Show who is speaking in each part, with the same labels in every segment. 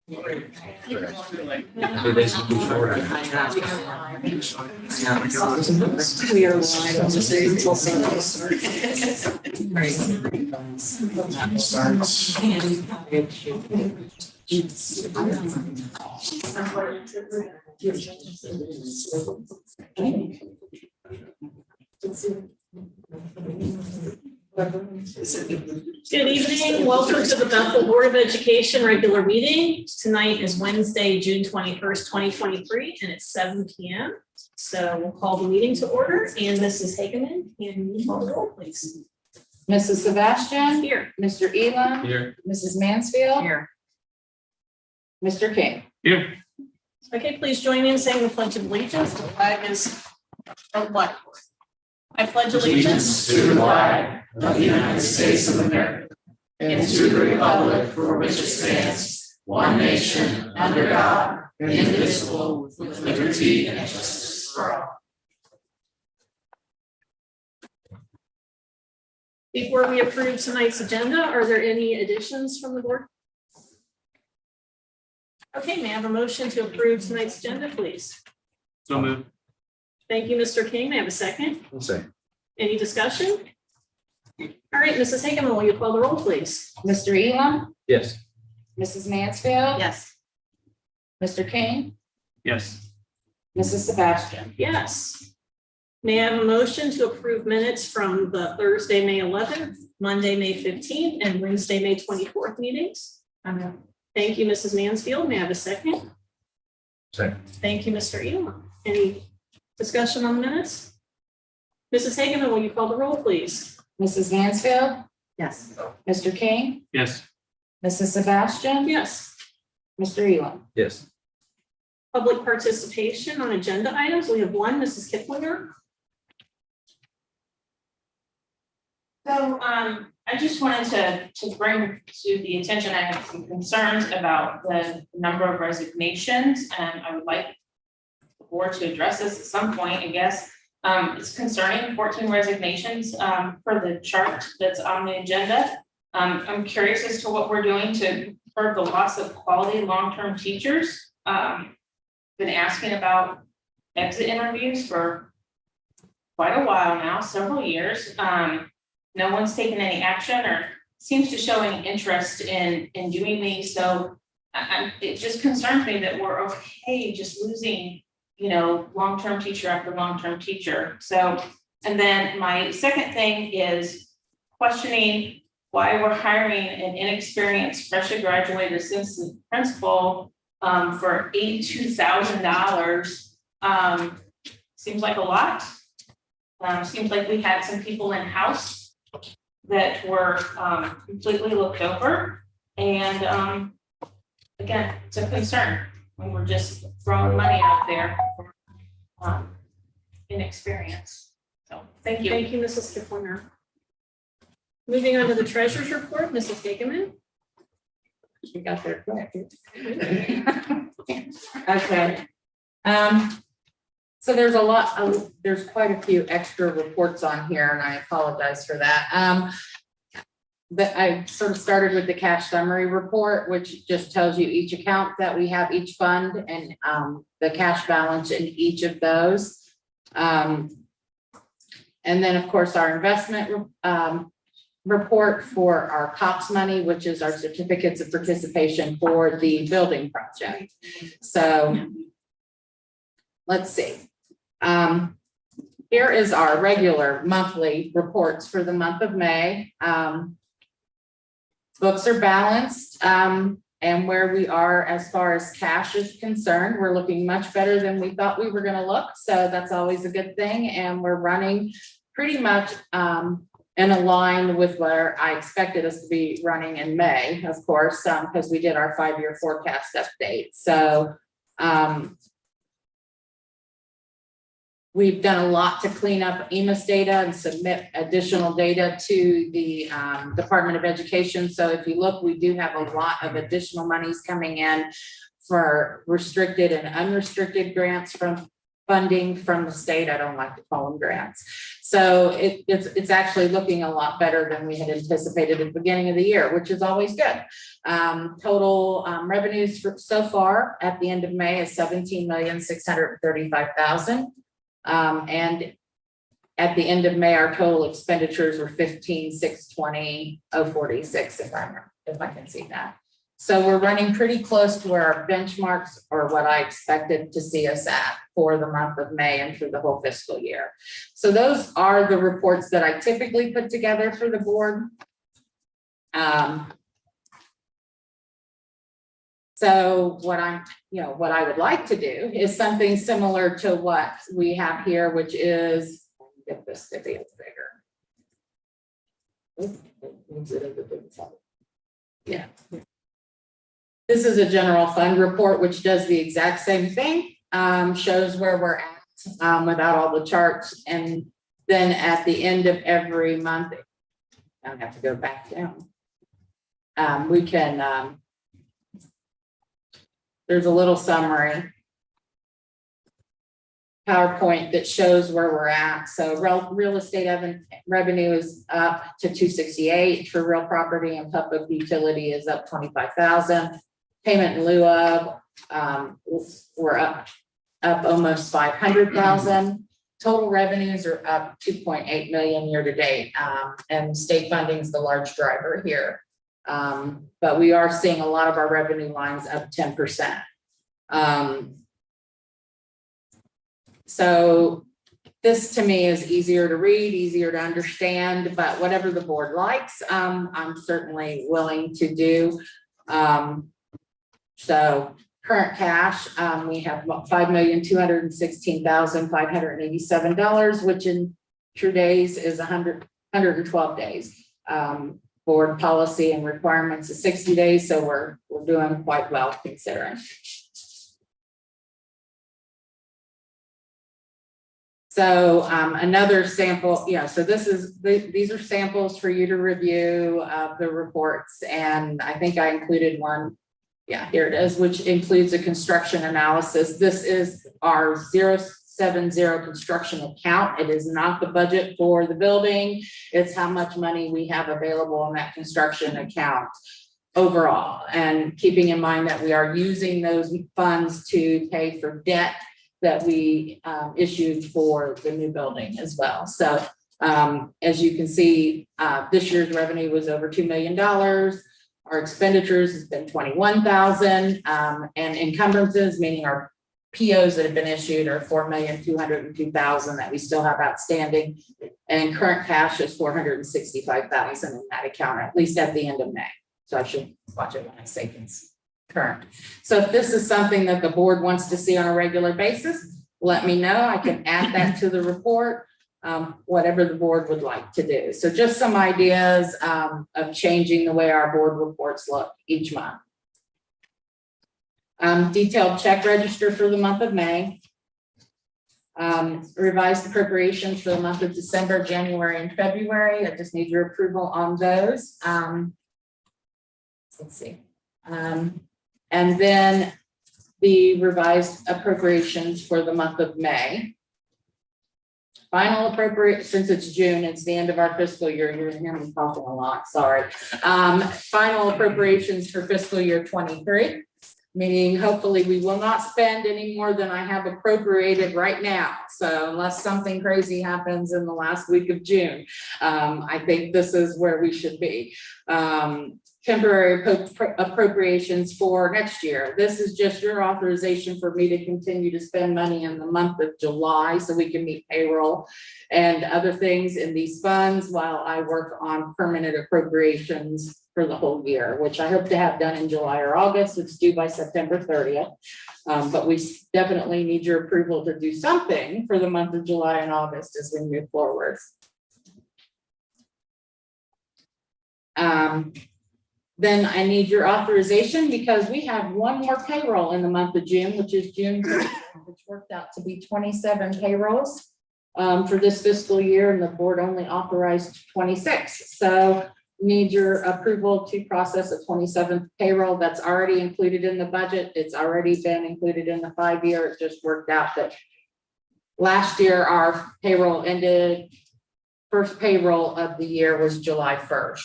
Speaker 1: We are live on the same
Speaker 2: Good evening. Welcome to the Bethel Board of Education regular meeting. Tonight is Wednesday, June 21st, 2023, and it's 7 p.m. So we'll call the meeting to order. And Mrs. Hageman, can you call the roll, please?
Speaker 3: Mrs. Sebastian.
Speaker 2: Here.
Speaker 3: Mr. Elam.
Speaker 4: Here.
Speaker 3: Mrs. Mansfield.
Speaker 1: Here.
Speaker 3: Mr. King.
Speaker 4: Here.
Speaker 2: Okay, please join me in saying the Pledge of Allegiance. The flag is of what? I pledge allegiance
Speaker 4: To the flag of the United States of America and to the republic for which it stands, one nation, under God, indivisible, with liberty and justice for all.
Speaker 2: Before we approve tonight's agenda, are there any additions from the board? Okay, may I have a motion to approve tonight's agenda, please?
Speaker 4: So moved.
Speaker 2: Thank you, Mr. King. May I have a second?
Speaker 4: I'll say.
Speaker 2: Any discussion? All right, Mrs. Hageman, will you call the roll, please?
Speaker 3: Mr. Elam.
Speaker 4: Yes.
Speaker 3: Mrs. Mansfield.
Speaker 2: Yes.
Speaker 3: Mr. King.
Speaker 4: Yes.
Speaker 3: Mrs. Sebastian.
Speaker 2: Yes. May I have a motion to approve minutes from the Thursday, May 11th, Monday, May 15th, and Wednesday, May 24th meetings? Thank you, Mrs. Mansfield. May I have a second?
Speaker 4: Second.
Speaker 2: Thank you, Mr. Elam. Any discussion on the minutes? Mrs. Hageman, will you call the roll, please?
Speaker 3: Mrs. Mansfield.
Speaker 1: Yes.
Speaker 3: Mr. King.
Speaker 4: Yes.
Speaker 3: Mrs. Sebastian.
Speaker 2: Yes.
Speaker 3: Mr. Elam.
Speaker 4: Yes.
Speaker 2: Public participation on agenda items. We have one, Mrs. Kiplinger.
Speaker 5: So I just wanted to bring to the attention, I have some concerns about the number of resignations, and I would like the board to address this at some point, I guess. It's concerning 14 resignations for the chart that's on the agenda. I'm curious as to what we're doing to curb the loss of quality long-term teachers. Been asking about exit interviews for quite a while now, several years. No one's taken any action or seems to show any interest in doing these. So it just concerns me that we're okay just losing, long-term teacher after long-term teacher. So, and then my second thing is questioning why we're hiring an inexperienced, freshly graduated assistant principal for $82,000. Seems like a lot. Seems like we had some people in-house that were completely looked over. And again, it's a concern when we're just throwing money out there for inexperience. So thank you.
Speaker 2: Thank you, Mrs. Kiplinger. Moving on to the treasurer's report, Mrs. Hageman.
Speaker 3: We got there quick. Okay. So there's a lot of, there's quite a few extra reports on here, and I apologize for that. But I sort of started with the cash summary report, which just tells you each account that we have, each fund, and the cash balance in each of those. And then, of course, our investment report for our COPS money, which is our certificates of participation for the building project. So let's see. Here is our regular monthly reports for the month of May. Books are balanced, and where we are as far as cash is concerned, we're looking much better than we thought we were going to look. So that's always a good thing. And we're running pretty much in a line with where I expected us to be running in May, of course, because we did our 5-year forecast update. So we've done a lot to clean up EMIS data and submit additional data to the Department of Education. So if you look, we do have a lot of additional monies coming in for restricted and unrestricted grants from funding from the state. I don't like to call them grants. So it's actually looking a lot better than we had anticipated at the beginning of the year, which is always good. Total revenues so far at the end of May is $17,635,000. And at the end of May, our total expenditures were $15,620,046, if I can see that. So we're running pretty close to where our benchmarks or what I expected to see us at for the month of May and for the whole fiscal year. So those are the reports that I typically put together for the board. So what I would like to do is something similar to what we have here, which is, get this to be bigger. Yeah. This is a general fund report, which does the exact same thing, shows where we're at without all the charts. And then at the end of every month, I don't have to go back down. We can, there's a little summary PowerPoint that shows where we're at. So real estate revenue is up to 268 for real property, and public utility is up 25,000. Payment in lieu of, we're up almost 500,000. Total revenues are up 2.8 million year to date, and state funding is the large driver here. But we are seeing a lot of our revenue lines up 10%. So this to me is easier to read, easier to understand, but whatever the board likes, I'm certainly willing to do. So current cash, we have $5,216,587, which in true days is 112 days. Board policy and requirements is 60 days, so we're doing quite well considering. So another sample, so these are samples for you to review of the reports, and I think I included one. Yeah, here it is, which includes a construction analysis. This is our 070 construction account. It is not the budget for the building. It's how much money we have available in that construction account overall. And keeping in mind that we are using those funds to pay for debt that we issued for the new building as well. So as you can see, this year's revenue was over $2 million. Our expenditures has been 21,000, and encumbrances, meaning our POs that have been issued, are 4,202,000 that we still have outstanding, and current cash is 465,000 in that account, at least at the end of May. So I should watch it when I say things current. So if this is something that the board wants to see on a regular basis, let me know. I can add that to the report. Whatever the board would like to do. So just some ideas of changing the way our board reports look each month. Detailed check register for the month of May. Revised appropriations for the month of December, January, and February. I just need your approval on those. Let's see. And then the revised appropriations for the month of May. Final appropriate, since it's June, it's the end of our fiscal year. You're hearing me talking a lot, sorry. Final appropriations for fiscal year 23, meaning hopefully we will not spend any more than I have appropriated right now. So unless something crazy happens in the last week of June, I think this is where we should be. Temporary appropriations for next year. This is just your authorization for me to continue to spend money in the month of July so we can meet payroll and other things in these funds while I work on permanent appropriations for the whole year, which I hope to have done in July or August. It's due by September 30th. But we definitely need your approval to do something for the month of July and August as we move forward. Then I need your authorization because we have one more payroll in the month of June, which is June, which worked out to be 27 payrolls for this fiscal year, and the board only authorized 26. So need your approval to process a 27th payroll. That's already included in the budget. It's already been included in the 5-year. It just worked out that last year our payroll ended first payroll of the year was July 1st.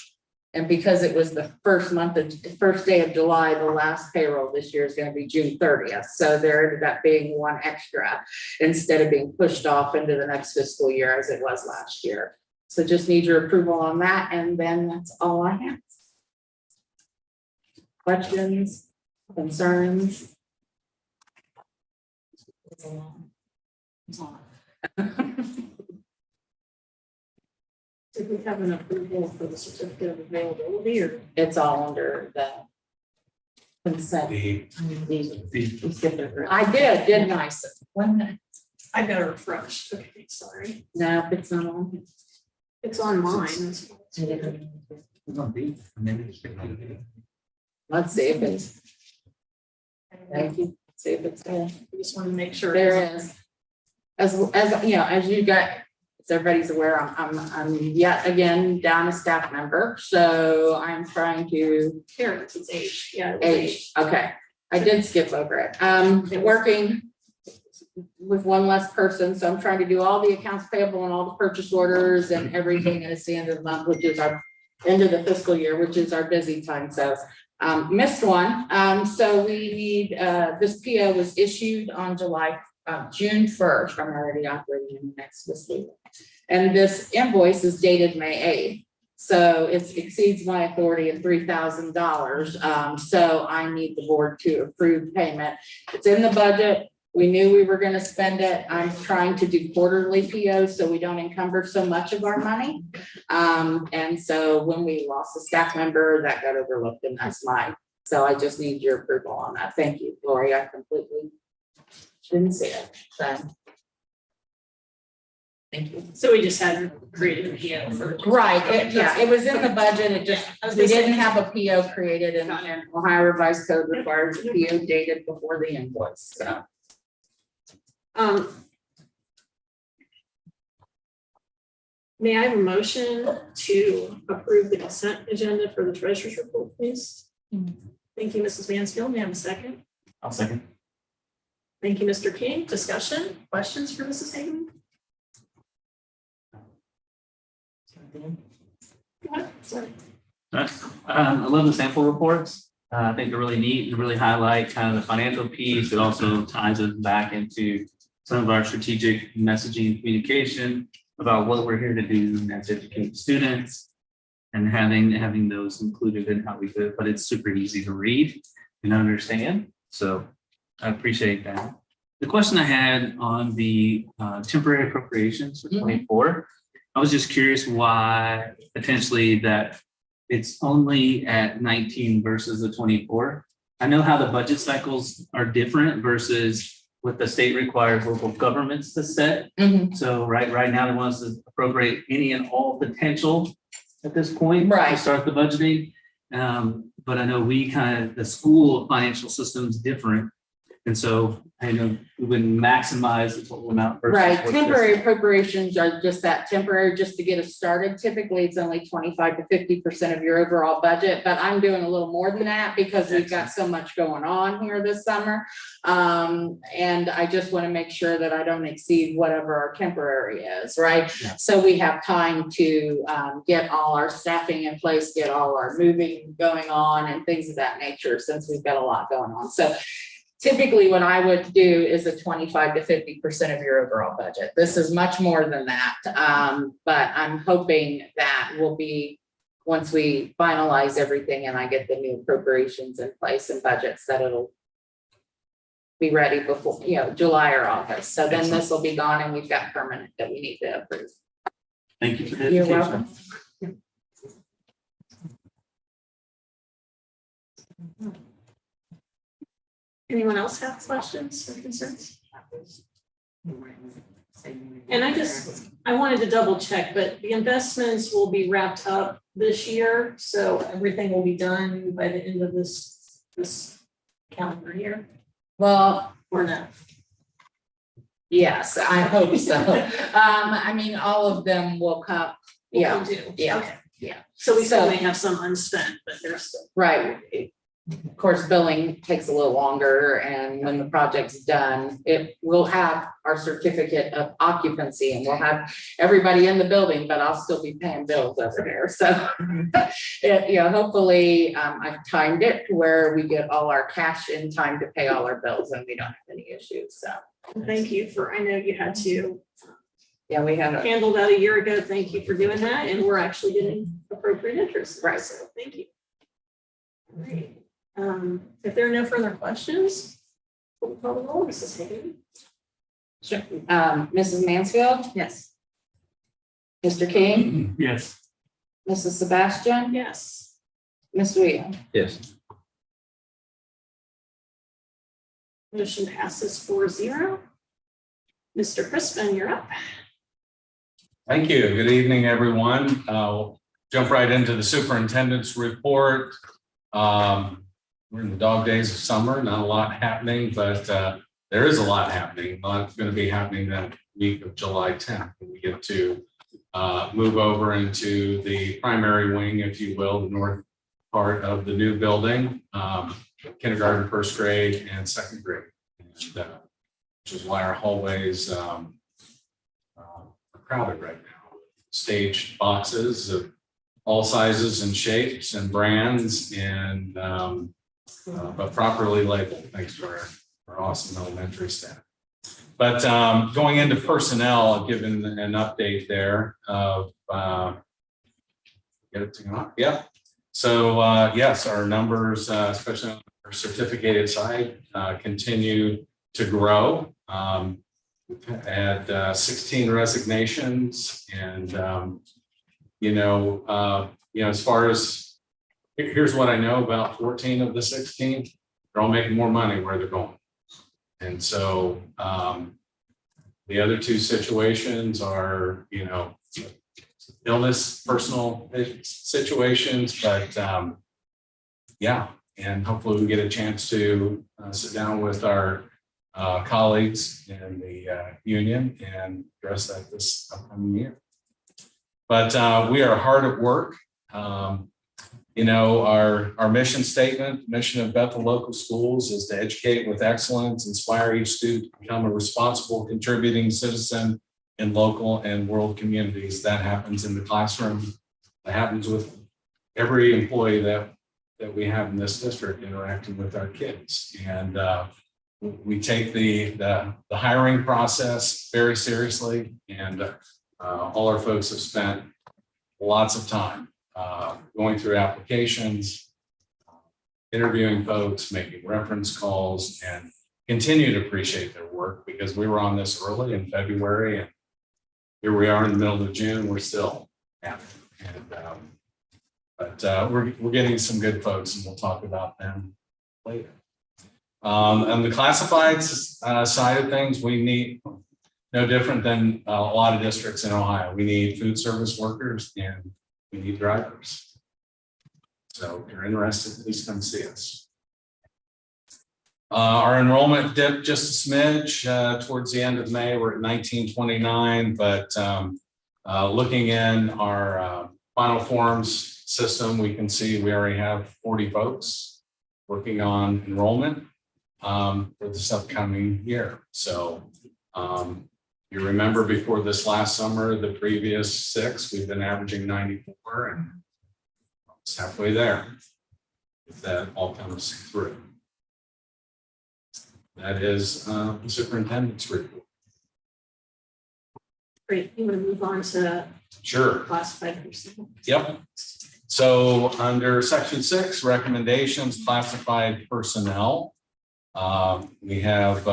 Speaker 3: And because it was the first day of July, the last payroll this year is going to be June 30th. So there ended up being one extra instead of being pushed off into the next fiscal year as it was last year. So just need your approval on that, and then that's all I have. Questions, concerns? It's a lot. It's a lot.
Speaker 2: Did we have an approval for the certificate of availability or?
Speaker 3: It's all under the consent. I did, didn't I? When,
Speaker 2: I got it refreshed. Okay, sorry.
Speaker 3: no, it's not on.
Speaker 2: It's on mine.
Speaker 3: Let's see if it's. Thank you. See if it's there.
Speaker 2: I just want to make sure.
Speaker 3: There is. As you know, as you got, as everybody's aware, I'm yet again down a staff member, so I'm trying to.
Speaker 2: Here, it's H, yeah. It was
Speaker 3: H, okay, I did skip over it. Working with one less person, so I'm trying to do all the accounts payable and all the purchase orders and everything, and it's the end of the month, which is our end of the fiscal year, which is our busy time, so missed one. So we need, this PO was issued on June 1st. I'm already operating in the next fiscal year. And this invoice is dated May 8th. So it exceeds my authority of $3,000. So I need the board to approve payment. It's in the budget. We knew we were going to spend it. I'm trying to do quarterly POs so we don't encumber so much of our money. And so when we lost a staff member, that got overlooked, and that's mine. So I just need your approval on that. Thank you, Lori. I completely didn't see it. So. Thank you.
Speaker 2: So we just hadn't created a PO for.
Speaker 3: Right, it was in the budget, it just, we didn't have a PO created, and Ohio Revised Code requires a PO dated before the invoice, so.
Speaker 2: May I have a motion to approve the consent agenda for the treasurer's report, please? Thank you, Mrs. Mansfield. May I have a second?
Speaker 4: I'll second.
Speaker 2: Thank you, Mr. King. Discussion, questions for Mrs. Hagan? Go ahead. Sorry.
Speaker 6: I love the sample reports. I think they're really neat and really highlight kind of the financial piece. It also ties us back into some of our strategic messaging and communication about what we're here to do, and that's educate students, and having those included in how we do it. But it's super easy to read and understand. So I appreciate that. The question I had on the temporary appropriations for 24, I was just curious why potentially that it's only at 19 versus the 24. I know how the budget cycles are different versus what the state requires local governments to set. So right now they want us to appropriate any and all potential at this point
Speaker 3: Right.
Speaker 6: to start the budgeting. But I know the school financial system is different. And so I know we wouldn't maximize the total amount. Versus
Speaker 3: Right,
Speaker 6: what
Speaker 3: temporary appropriations are just that, temporary, just to get us started. Typically, it's only 25 to 50% of your overall budget, but I'm doing a little more than that because we've got so much going on here this summer. And I just want to make sure that I don't exceed whatever our temporary is, right?
Speaker 6: Yeah.
Speaker 3: So we have time to get all our staffing in place, get all our moving going on and things of that nature, since we've got a lot going on. So typically what I would do is a 25 to 50% of your overall budget. This is much more than that. But I'm hoping that will be, once we finalize everything and I get the new appropriations in place and budgets, that it'll be ready before, July or August. So then this will be gone and we've got permanent that we need to approve.
Speaker 6: Thank you for the
Speaker 3: You're
Speaker 6: education.
Speaker 3: welcome.
Speaker 2: Anyone else have questions or concerns? And I wanted to double check, but the investments will be wrapped up this year, so everything will be done by the end of this calendar year,
Speaker 3: Well,
Speaker 2: or no?
Speaker 3: yes, I hope so. I mean, all of them will come. Yeah,
Speaker 2: Will do.
Speaker 3: yeah,
Speaker 2: Okay.
Speaker 3: yeah.
Speaker 2: So we still
Speaker 3: So-
Speaker 2: may have some unspent, but there's still.
Speaker 3: right. Of course, billing takes a little longer, and when the project's done, it will have our certificate of occupancy, and we'll have everybody in the building, but I'll still be paying bills over there, so. Hopefully, I've timed it to where we get all our cash in time to pay all our bills, and we don't have any issues, so.
Speaker 2: Thank you for, I know you had to
Speaker 3: Yeah, we have a,
Speaker 2: handle that a year ago. Thank you for doing that, and we're actually getting appropriate interest.
Speaker 3: Right.
Speaker 2: So thank you. All right. If there are no further questions, we'll call the roll, Mrs. Hagan.
Speaker 3: Mrs. Mansfield,
Speaker 2: Yes.
Speaker 3: Mr. King,
Speaker 6: Yes.
Speaker 3: Mrs. Sebastian,
Speaker 2: Yes.
Speaker 3: Ms. Williams.
Speaker 6: Yes.
Speaker 2: Motion passes 4-0. Mr. Crispin, you're up.
Speaker 7: Thank you. Good evening, everyone. We'll jump right into the superintendent's report. We're in the dog days of summer, not a lot happening, but there is a lot happening. A lot's going to be happening that week of July 10th. We get to move over into the primary wing, if you will, the north part of the new building, kindergarten, first grade, and second grade, and, which is why our hallways are crowded right now. Staged boxes of all sizes and shapes and brands, and but properly labeled, thanks to our awesome elementary staff. But going into personnel, I'll give an update there of get it to go up. Yeah. So yes, our numbers, especially on our certificated side, continue to grow. We've had 16 resignations, and as far as here's what I know about 14 of the 16, they're all making more money where they're going. And so the other two situations are, illness, personal situations, but yeah, and hopefully we get a chance to sit down with our colleagues in the union and address that this upcoming year. But we are hard at work. Our mission statement, mission of Bethel Local Schools is to educate with excellence, inspire each student to become a responsible, contributing citizen in local and world communities. That happens in the classroom. That happens with every employee that we have in this district interacting with our kids. And we take the hiring process very seriously, and all our folks have spent lots of time going through applications, interviewing folks, making reference calls, and continue to appreciate their work, because we were on this early in February, and here we are in the middle of June, we're still at it. But we're getting some good folks, and we'll talk about them later. On the classified side of things, we need, no different than a lot of districts in Ohio, we need food service workers and we need drivers. So if you're interested, please come see us. Our enrollment dipped just a smidge towards the end of May. We're at 1929, but looking in our final forms system, we can see we already have 40 folks working on enrollment for this upcoming year. So you remember before this last summer, the previous 6, we've been averaging 94, and it's halfway there if that all comes through. That is the superintendent's report.
Speaker 2: Great. You want to move on to
Speaker 7: Sure.
Speaker 2: classified personnel?
Speaker 7: Yep. So under section 6, recommendations, classified personnel. We have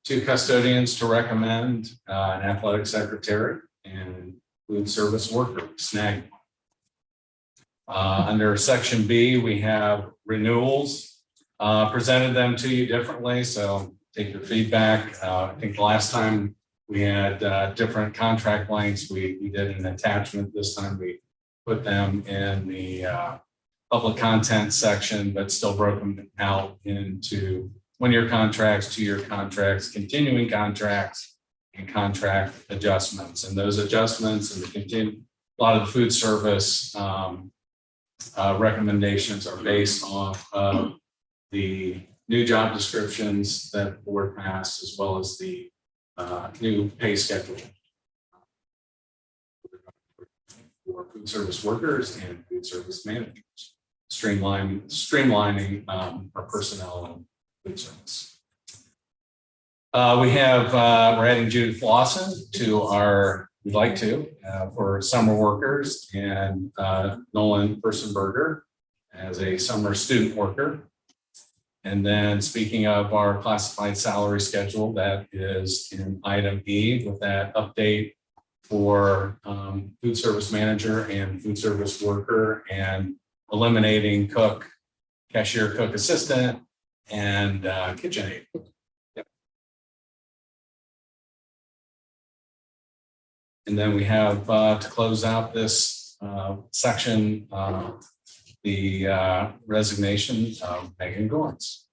Speaker 7: 2 custodians to recommend, an athletic secretary, and food service worker, snag. Under section B, we have renewals. Presented them to you differently, so take your feedback. I think the last time we had different contract lengths, we did an attachment. This time we put them in the public content section, but still broke them out into 1-year contracts, 2-year contracts, continuing contracts, and contract adjustments. And those adjustments and a lot of the food service recommendations are based on the new job descriptions that the board passed, as well as the new pay schedule for food service workers and food service managers, streamlining our personnel and food service. We're adding Judith Lawson to we'd like to, for summer workers, and Nolan Personberger as a summer student worker. And then speaking of our classified salary schedule, that is in item E with that update for food service manager and food service worker, and eliminating cook, cashier, cook assistant, and kitchen aide. Yep. And then we have to close out this section, the resignation of Megan Gorns.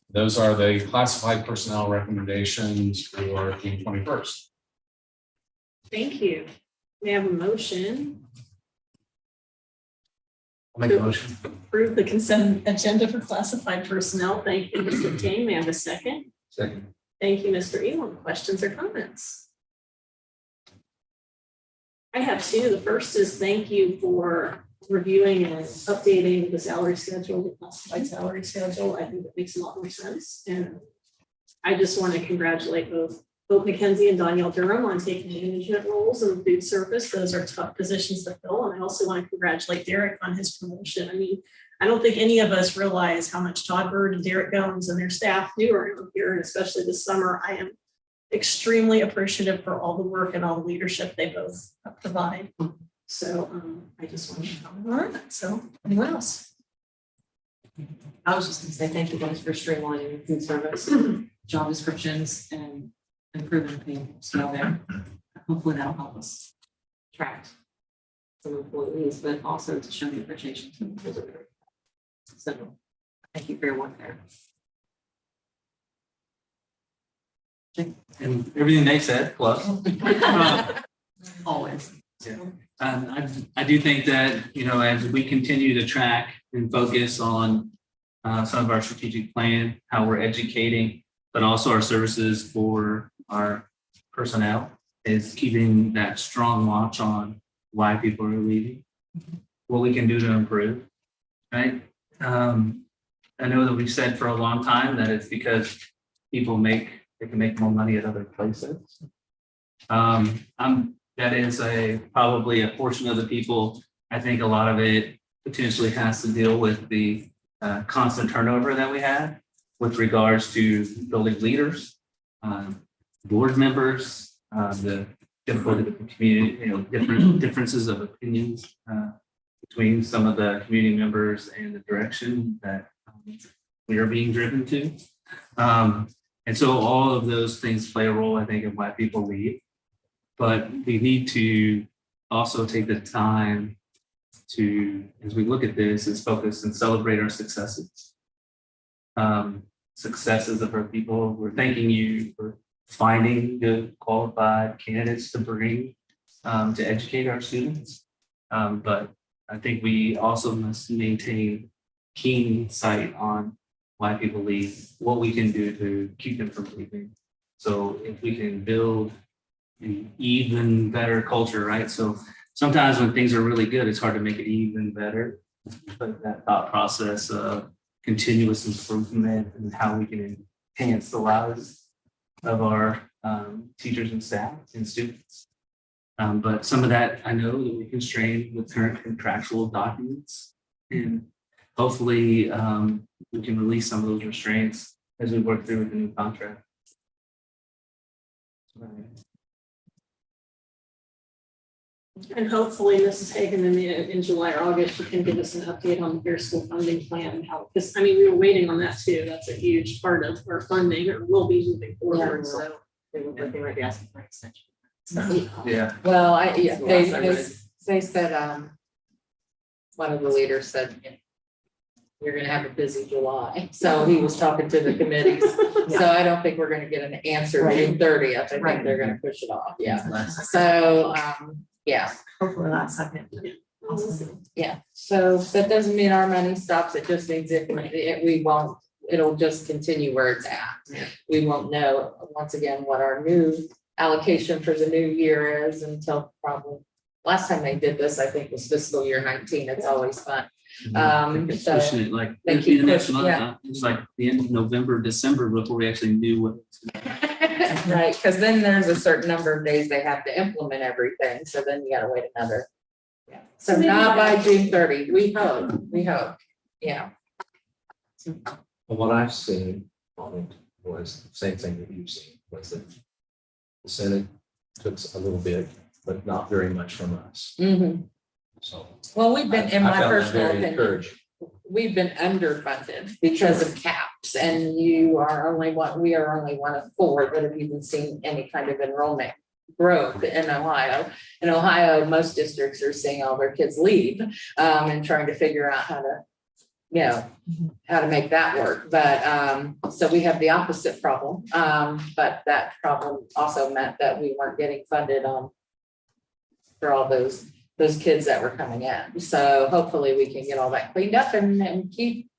Speaker 7: Those are the classified personnel recommendations for June 21st.
Speaker 2: Thank you. We have a motion.
Speaker 6: I'll make a motion.
Speaker 2: Approve the consent agenda for classified personnel. Thank you, Mr. King. May I have a second?
Speaker 6: Second.
Speaker 2: Thank you, Mr. Elam. Questions or comments? I have two. The first is thank you for reviewing and updating the salary schedule, the classified salary schedule. I think that makes a lot more sense. And I just want to congratulate both Mackenzie and Danielle Durham on taking management roles in food service. Those are tough positions to fill. And I also want to congratulate Derek on his promotion. I mean, I don't think any of us realize how much Todd Bird and Derek Gomes and their staff do around here, and especially this summer. I am extremely appreciative for all the work and all the leadership they both provide. So I just want to comment on that. So anyone else?
Speaker 1: I was just gonna say thank you guys for streamlining food service, job descriptions, and improving the pay scale there. Hopefully that'll help us attract some employees, but also to show the appreciation to the visitor. So thank you for your work there.
Speaker 6: And everything they said, plus.
Speaker 1: Always.
Speaker 6: I do think that, as we continue to track and focus on some of our strategic plan, how we're educating, but also our services for our personnel, is keeping that strong watch on why people are leaving, what we can do to improve, right? I know that we've said for a long time that it's because people can make more money at other places. That is probably a portion of the people. I think a lot of it potentially has to deal with the constant turnover that we had with regards to building leaders, board members, the difficulty with the community, different differences of opinions between some of the community members and the direction that we are being driven to. And so all of those things play a role, I think, in why people leave. But we need to also take the time to, as we look at this, is focus and celebrate our successes. Successes of our people. We're thanking you for finding good qualified candidates to bring to educate our students. But I think we also must maintain keen sight on why people leave, what we can do to keep them from leaving. So if we can build an even better culture, right? So sometimes when things are really good, it's hard to make it even better. But that thought process of continuous improvement and how we can enhance the lives of our teachers and staff and students. But some of that I know that we constrain with current contractual documents, and hopefully we can release some of those restraints as we work through with the new contract.
Speaker 2: And hopefully Mrs. Hagan in July or August, you can give us an update on the Fair School funding plan and how, because I mean, we were waiting on that too. That's a huge part of our funding, or will be moving forward. So
Speaker 1: They might be asking for an extension.
Speaker 6: Yeah.
Speaker 3: Well,
Speaker 1: Last I read.
Speaker 3: they said, one of the leaders said, you're gonna have a busy July. So he was talking to the committees. So I don't think we're gonna get an answer June 30th. I think
Speaker 1: Right.
Speaker 3: they're gonna push it off. Yeah. So, yeah.
Speaker 1: Hopefully last second. Awesome.
Speaker 3: Yeah, so that doesn't mean our money stops, it just means we won't, it'll just continue where it's at.
Speaker 1: Yeah.
Speaker 3: We won't know, once again, what our new allocation for the new year is until probably, last time they did this, I think was fiscal year 19, it's always fun.
Speaker 6: It's
Speaker 3: So
Speaker 6: pushing it like,
Speaker 3: they
Speaker 6: it'd be the
Speaker 3: keep
Speaker 6: next
Speaker 3: pushing,
Speaker 6: month,
Speaker 3: yeah.
Speaker 6: huh? It's like the end of November, December before we actually knew what.
Speaker 3: Right, because then there's a certain number of days they have to implement everything, so then you gotta wait another. Yeah, so
Speaker 2: So maybe
Speaker 3: not by
Speaker 2: by-
Speaker 3: June 30, we hope, yeah.
Speaker 8: Well, what I've seen on it was the same thing that you've seen, was that the Senate took a little bit, but not very much from us.
Speaker 3: Mhm.
Speaker 8: So.
Speaker 3: Well, we've been, in
Speaker 8: I
Speaker 3: my
Speaker 8: found that
Speaker 3: personal
Speaker 8: very
Speaker 3: opinion,
Speaker 8: encouraging.
Speaker 3: we've been underfunded because of caps, and we are only one of 4 that have even seen any kind of enrollment growth in Ohio. In Ohio, most districts are seeing all their kids leave, and trying to figure out how to, how to make that work. But, so we have the opposite problem. But that problem also meant that we weren't getting funded for all those kids that were coming in. So hopefully we can get all that cleaned up and keep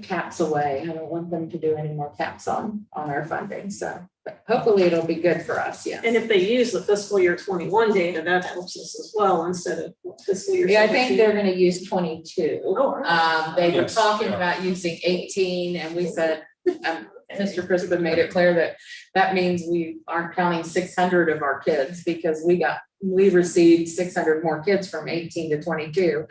Speaker 3: caps away. I don't want them to do any more caps on our funding. So but hopefully it'll be good for us. Yeah.
Speaker 2: And if they use the fiscal year 21 data, that helps us as well instead of fiscal year.
Speaker 3: Yeah, I think
Speaker 2: 17.
Speaker 3: they're gonna use 22.
Speaker 2: Oh,
Speaker 3: They were
Speaker 7: Yes,
Speaker 3: talking
Speaker 7: yeah.
Speaker 3: about using 18, and we said, Mr. Crispin made it clear that means we aren't counting 600 of our kids, because we received 600 more kids from 18 to 22.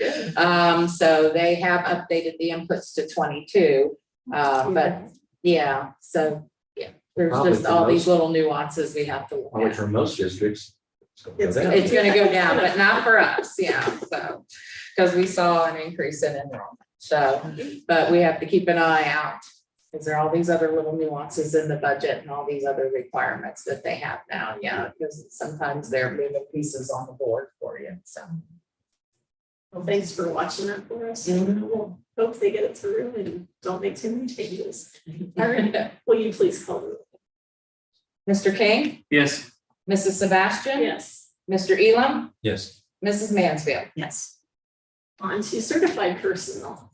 Speaker 3: So they have updated the inputs to 22. But yeah, so yeah, there's
Speaker 8: Probably
Speaker 3: just
Speaker 8: for
Speaker 3: all these
Speaker 8: most-
Speaker 3: little nuances we have to look
Speaker 8: Probably
Speaker 3: at.
Speaker 8: for most districts.
Speaker 2: It's
Speaker 8: down.
Speaker 3: It's gonna go down, but not for us, yeah, so, because we saw an increase in enrollment, so, but we have to keep an eye out. Because there are all these other little nuances in the budget and all these other requirements that they have now, yeah, because sometimes they're moving pieces on the board for you, so.
Speaker 2: Well, thanks for watching that for us.
Speaker 3: Mhm.
Speaker 2: We'll hope they get it through and don't make too many changes. All right, will you please call the roll?
Speaker 3: Mr. King,
Speaker 6: Yes.
Speaker 3: Mrs. Sebastian.
Speaker 2: Yes,
Speaker 3: Mr. Elam,
Speaker 8: Yes.
Speaker 3: Mrs. Mansfield.
Speaker 1: Yes.
Speaker 2: on to certified personnel.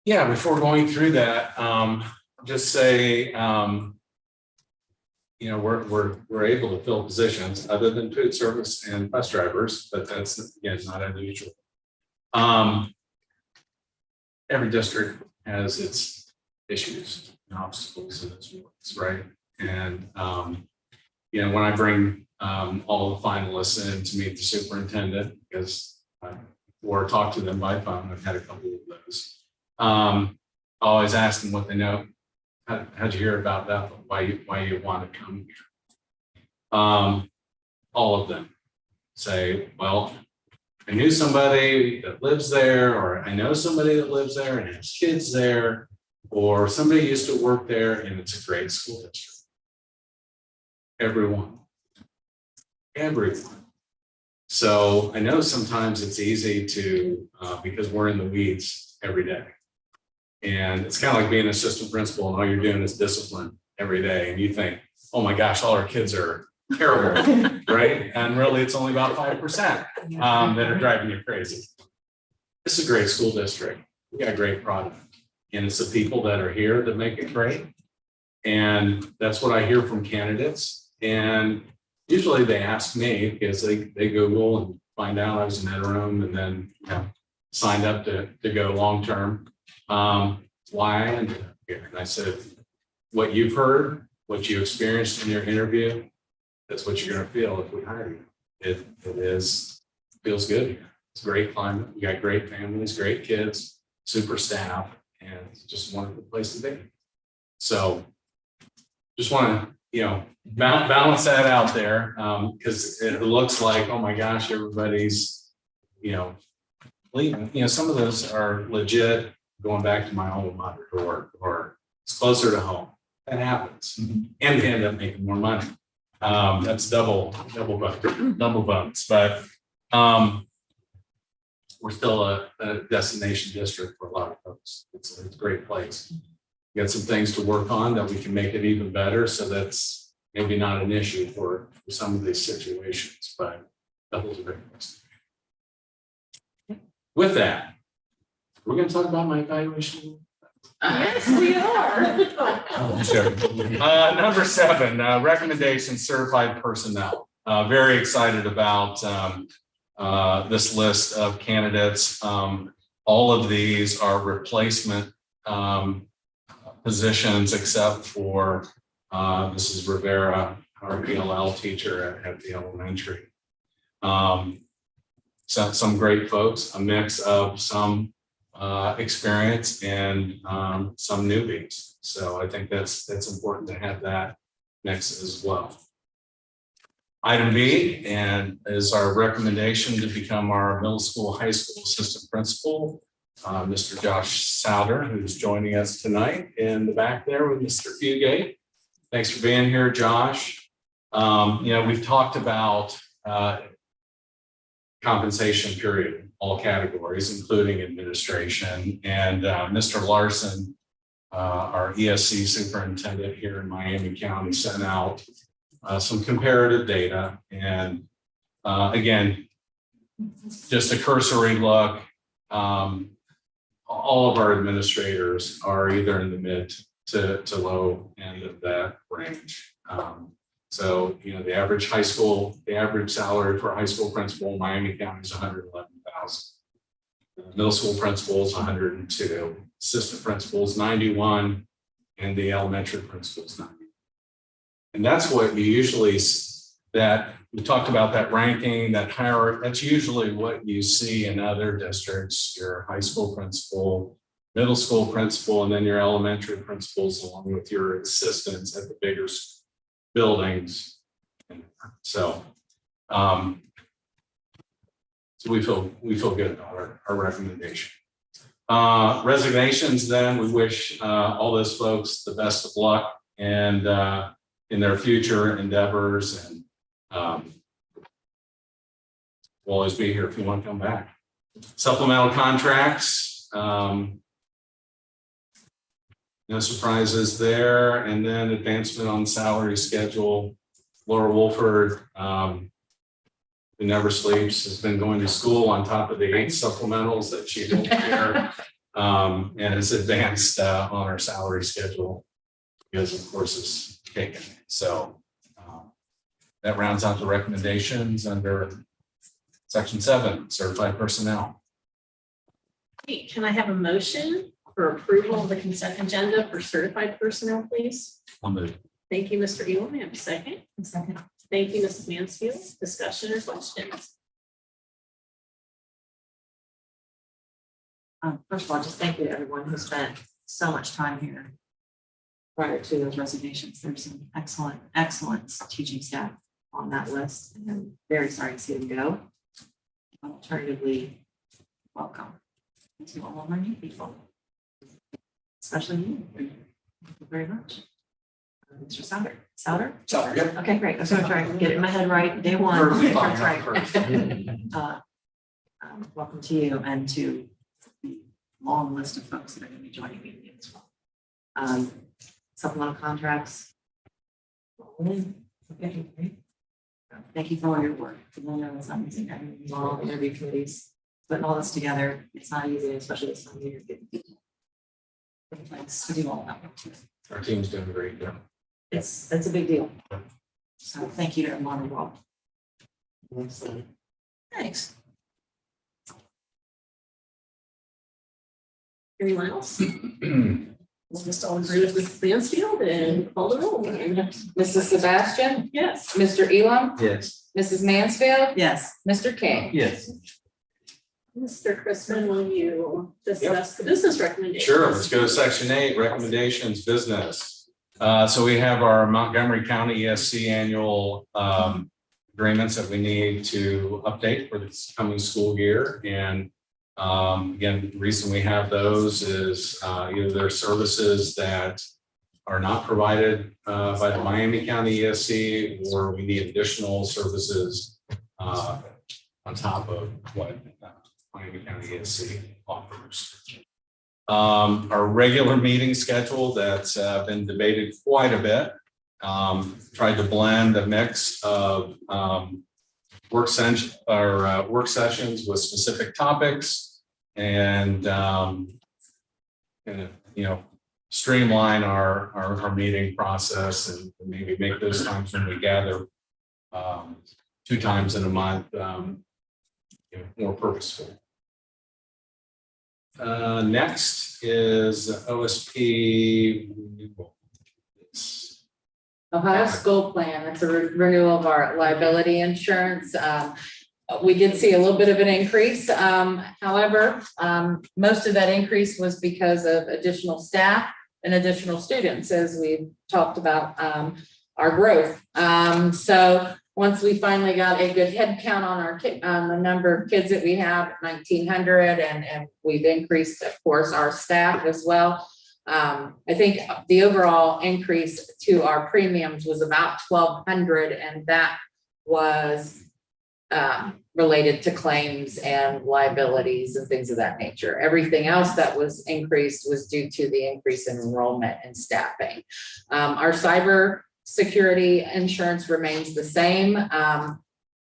Speaker 7: Yeah, before going through that, just say, we're able to fill positions other than food service and bus drivers, but that's, again, not unusual. Every district has its issues and obstacles in its works, right? And, when I bring all the finalists in to meet the superintendent, because or talk to them by phone, I've had a couple of those. Always ask them what they know. How'd you hear about that? Why you want to come here? All of them say, well, I knew somebody that lives there, or I know somebody that lives there and has kids there, or somebody used to work there and it's a great school district. Everyone. So I know sometimes it's easy to, because we're in the weeds every day. And it's kind of like being an assistant principal and all you're doing is discipline every day. And you think, oh my gosh, all our kids are terrible, right? And really it's only about 5% that are driving you crazy. This is a great school district. We got a great product. And it's the people that are here that make it great. And that's what I hear from candidates. And usually they ask me because they Google and find out I was an interim and then signed up to go long-term. Why I ended up here. And I said, what you've heard, what you experienced in your interview, that's what you're going to feel if we hire you. It feels good here. It's a great climate. We got great families, great kids, super staff, and it's just a wonderful place to be. So just want to, balance that out there, because it looks like, oh my gosh, everybody's, leaving. Some of those are legit, going back to my alma mater to work, or it's closer to home. That happens, and they end up making more money. That's double bonus, but we're still a destination district for a lot of folks. It's a great place. We got some things to work on that we can make it even better, so that's maybe not an issue for some of these situations, but that was a great place. With that, we're going to talk about my evaluation.
Speaker 2: Yes, we are.
Speaker 7: Oh, sure. Number 7, recommendations, certified personnel. Very excited about this list of candidates. All of these are replacement positions except for Mrs. Rivera, our ELL teacher at the elementary. So some great folks, a mix of some experience and some newbies. So I think that's important to have that mix as well. Item B and is our recommendation to become our middle school, high school assistant principal, Mr. Josh Souter, who's joining us tonight in the back there with Mr. Fugate. Thanks for being here, Josh. We've talked about compensation period, all categories, including administration. And Mr. Larson, our ESC superintendent here in Miami County, sent out some comparative data. And again, just a cursory look, all of our administrators are either in the mid to low end of that range. So, the average salary for a high school principal in Miami County is $111,000. Middle school principal is $102,000, assistant principal is $91,000, and the elementary principal is $90,000. And that's what you usually, that we talked about that ranking, that hierarchy, that's usually what you see in other districts, your high school principal, middle school principal, and then your elementary principals along with your assistants at the bigger buildings. So, we feel good about our recommendation. Resignations, then we wish all those folks the best of luck and in their future endeavors, and we'll always be here if you want to come back. Supplemental contracts, no surprises there. And then advancement on salary schedule. Laura Wolford, who never sleeps, has been going to school on top of the 8 supplementals that she did here, and has advanced on her salary schedule because of courses taken. So that rounds out the recommendations under Section 7, certified personnel.
Speaker 2: Hey, can I have a motion for approval of the consent agenda for certified personnel, please?
Speaker 7: I'll move.
Speaker 2: Thank you, Mr. Elam. May I have a second?
Speaker 1: A second.
Speaker 2: Thank you, Mrs. Mansfield. Discussion or questions?
Speaker 1: First of all, just thank you to everyone who spent so much time here prior to those resignations. There's some excellent teaching staff on that list, and I'm very sorry to see them go. Alternatively, welcome to all of our new people, especially you. Thank you very much. Mr. Souter?
Speaker 8: Yep.
Speaker 1: Okay, great. I was gonna try and get it in my head right. Day one.
Speaker 8: Perfectly fine,
Speaker 1: That's right. Welcome to you and to the long list of folks that are going to be joining me as well. Supplemental contracts. Okay, great. Thank you for all your work. I know it's not easy. Everyone's on all the interview committees, putting all this together. It's not easy, especially this time of year. Thanks to do all that work too.
Speaker 7: Our team's doing a great job.
Speaker 1: It's a big deal. So thank you to everyone involved. Thanks.
Speaker 2: Anyone else? We'll just all agree with Mrs. Mansfield and call the roll.
Speaker 3: Mrs. Sebastian,
Speaker 2: Yes.
Speaker 3: Mr. Elam,
Speaker 7: Yes.
Speaker 3: Mrs. Mansfield,
Speaker 1: Yes.
Speaker 3: Mr. King.
Speaker 6: Yes.
Speaker 2: Mr. Chrisman, will you discuss the business recommendations?
Speaker 7: Sure, let's go to Section 8, recommendations, business. So we have our Montgomery County ESC annual agreements that we need to update for this coming school year. And again, the reason we have those is either there are services that are not provided by the Miami County ESC, or we need additional services on top of what Miami County ESC offers. Our regular meeting schedule that's been debated quite a bit. Tried to blend a mix of work sessions with specific topics. and, you know, streamline our meeting process and maybe make those times when we gather 2 times in a month, you know, more purposeful. Next is OSP renewal.
Speaker 3: Ohio School Plan, it's a renewal of our liability insurance. We did see a little bit of an increase. However, most of that increase was because of additional staff and additional students, as we talked about our growth. So once we finally got a good head count on our on the number of kids that we have, 1,900, and we've increased, of course, our staff as well. I think the overall increase to our premiums was about 1,200, and that was related to claims and liabilities and things of that nature. Everything else that was increased was due to the increase in enrollment and staffing. Our cyber security insurance remains the same.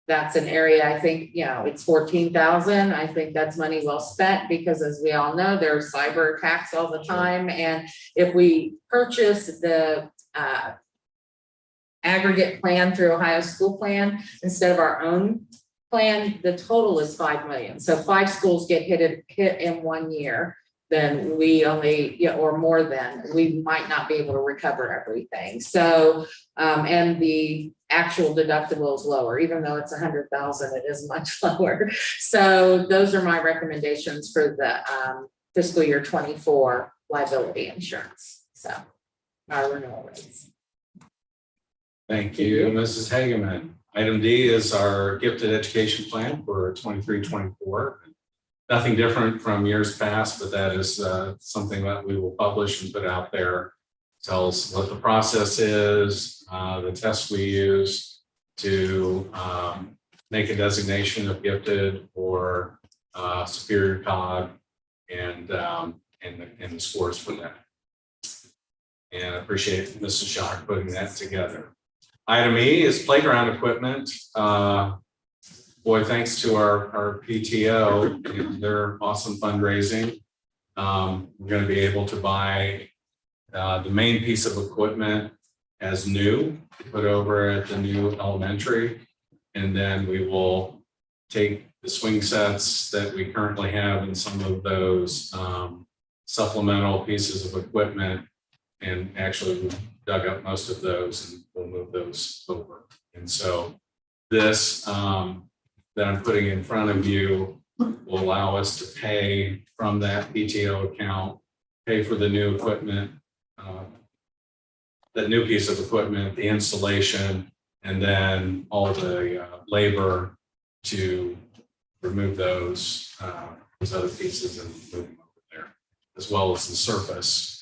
Speaker 3: That's an area, I think, you know, it's 14,000. I think that's money well spent, because as we all know, there's cyber attacks all the time. And if we purchase the aggregate plan through Ohio School Plan instead of our own plan, the total is 5 million. So 5 schools get hit in 1 year, then we only, you know, or more than, we might not be able to recover everything. So, and the actual deductible is lower, even though it's 100,000, it is much lower. So those are my recommendations for the fiscal year 24 liability insurance. So our renewal rates.
Speaker 7: Thank you, Mrs. Hageman. Item D is our gifted education plan for 23-24. Nothing different from years past, but that is something that we will publish and put out there. Tells what the process is, the tests we use to make a designation of gifted or superior COG, and the scores for that. And I appreciate Mrs. Shock putting that together. Item E is playground equipment. Boy, thanks to our PTO and their awesome fundraising, we're going to be able to buy the main piece of equipment as new, put over at the new elementary, and then we will take the swing sets that we currently have and some of those supplemental pieces of equipment, and actually we dug up most of those and we'll move those over. And so this that I'm putting in front of you will allow us to pay from that PTO account, pay for the new equipment, the new piece of equipment, the installation, and then all the labor to remove those other pieces and move them over there, as well as the surface.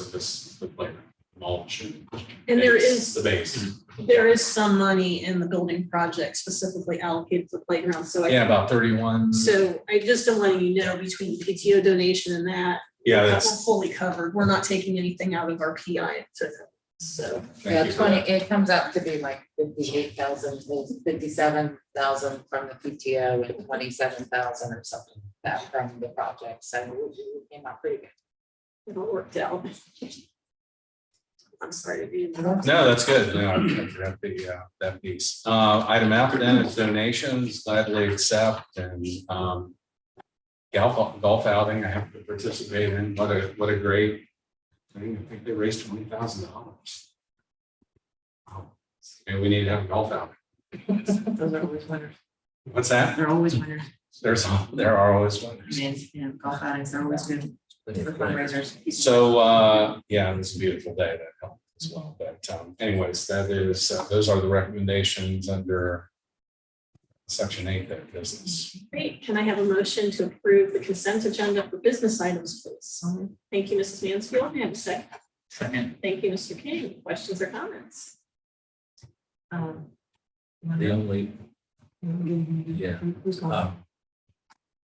Speaker 7: Surface, the playground, mulch, and
Speaker 2: And
Speaker 7: the base.
Speaker 2: there is some money in the building project specifically allocated for playground, so
Speaker 7: Yeah, about 31.
Speaker 2: so I just am letting you know, between the PTO donation and that,
Speaker 7: Yeah,
Speaker 2: we're
Speaker 7: that's.
Speaker 2: fully covered. We're not taking anything out of our PI to, so.
Speaker 3: Yeah,
Speaker 7: Thank you for
Speaker 3: 20,
Speaker 7: that.
Speaker 3: it comes out to be like 58,000, 57,000 from the PTO and 27,000 or something like that from the project. So we came out pretty good.
Speaker 2: It all worked out. I'm sorry to be.
Speaker 7: No, that's good. No, I forgot that piece. Item F then is donations, gladly accept, and golf outing I have to participate in. What a great thing. I think they raised $20,000. Wow. And we need to have a golf outing.
Speaker 1: Those are always winners.
Speaker 7: What's that?
Speaker 1: They're always winners.
Speaker 7: There are always winners.
Speaker 1: And golf outings are always good for fundraisers.
Speaker 7: So, yeah, it's a beautiful day that helped as well. But anyways, that is, those are the recommendations under section 8 of business.
Speaker 2: Great. Can I have a motion to approve the consent agenda for business items, please? Thank you, Mrs. Mansfield. May I have a second?
Speaker 6: Second.
Speaker 2: Thank you, Mr. King. Questions or comments?
Speaker 8: The only, yeah,
Speaker 1: Who's going?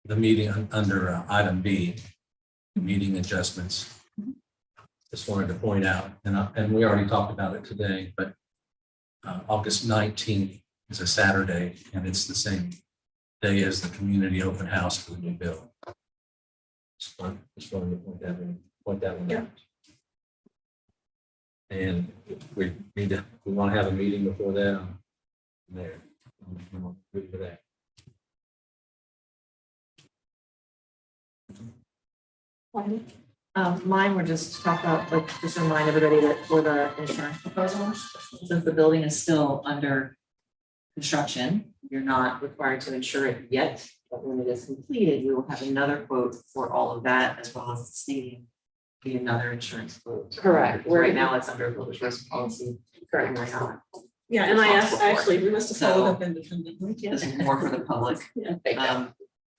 Speaker 8: the meeting under item B, meeting adjustments. Just wanted to point out, and we already talked about it today, but August 19th is a Saturday, and it's the same day is the community open house for the new building. Just wanted to point that one out. And we want to have a meeting before that. There. Good for that.
Speaker 1: Mine were just to talk about, like, just remind everybody that for the insurance proposal, since the building is still under construction, you're not required to insure it yet, but when it is completed, we will have another quote for all of that, as well as the stadium. Be another insurance quote.
Speaker 3: Correct.
Speaker 1: Right now, it's under a builder's risk policy. Correct. Right now.
Speaker 2: Yeah, and I asked, actually, we must have followed up independently.
Speaker 1: This is more for the public.
Speaker 2: Yeah.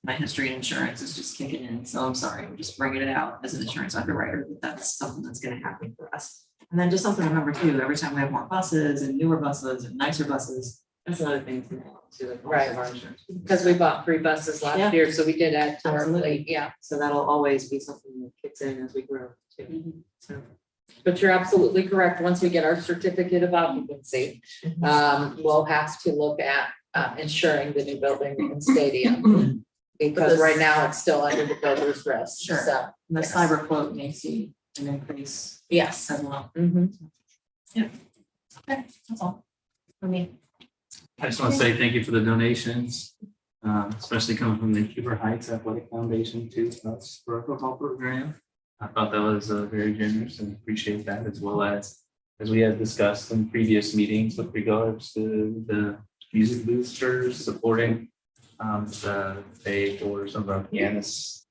Speaker 1: My history in insurance is just kicking in, so I'm sorry, I'm just bringing it out as an insurance underwriter, but that's something that's gonna happen for us. And then just something to remember too, every time we have more buses and newer buses and nicer buses, that's another thing to know to the cost of our insurance.
Speaker 3: Because we bought 3 buses
Speaker 1: Yeah.
Speaker 3: last year, so we did add to our
Speaker 1: Absolutely.
Speaker 3: fleet, yeah.
Speaker 1: So that'll always be something that kicks in as we grow too. So.
Speaker 3: But you're absolutely correct. Once we get our certificate of occupancy, we'll have to look at insuring the new building and stadium. Because right now it's still under the builder's risk.
Speaker 1: Sure.
Speaker 3: So,
Speaker 1: And the
Speaker 3: yes.
Speaker 1: cyber quote may see an increase
Speaker 3: Yes.
Speaker 1: as well.
Speaker 3: Mhm.
Speaker 1: Okay, that's all for me.
Speaker 6: I just want to say thank you for the donations, especially coming from the Huber Heights Athletic Foundation to us for our football program. I thought that was very generous and appreciate that, as well as we had discussed in previous meetings with regards to the music boosters supporting the pay for some of our pianists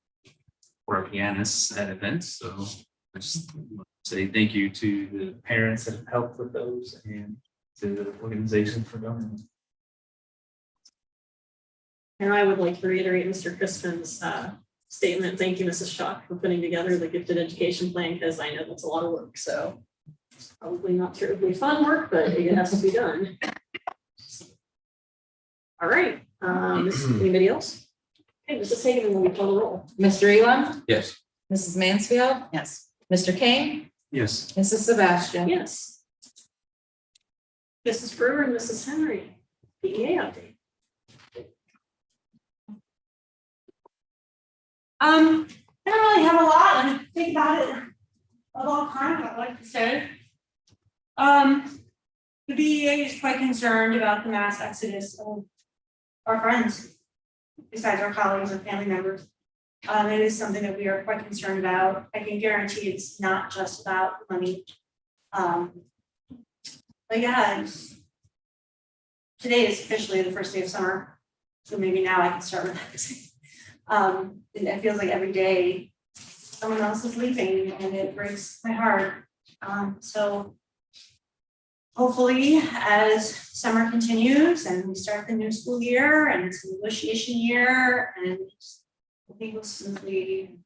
Speaker 6: at events. So I just want to say thank you to the parents that have helped with those and to the organization for doing.
Speaker 2: And I would like to reiterate Mr. Crispin's statement. Thank you, Mrs. Schock, for putting together the gifted education plan, because I know that's a lot of work, so. It's probably not terribly fun work, but it has to be done. All right, anybody else? Okay, Mrs. Hagan, will you call the roll?
Speaker 3: Mr. Elam,
Speaker 8: Yes.
Speaker 3: Mrs. Mansfield,
Speaker 1: Yes.
Speaker 3: Mr. King,
Speaker 6: Yes.
Speaker 3: Mrs. Sebastian.
Speaker 2: Yes. Mrs. Brewer and Mrs. Henry, PEA update.
Speaker 5: I don't really have a lot, and think about it a long time, I'd like to say. The BEA is quite concerned about the mass exodus of our friends, besides our colleagues and family members. It is something that we are quite concerned about. I can guarantee it's not just about money. But yeah, today is officially the first day of summer, so maybe now I can start relaxing. It feels like every day someone else is leaving and it breaks my heart. So hopefully as summer continues and we start the new school year and it's a negotiation year and I think we'll simply,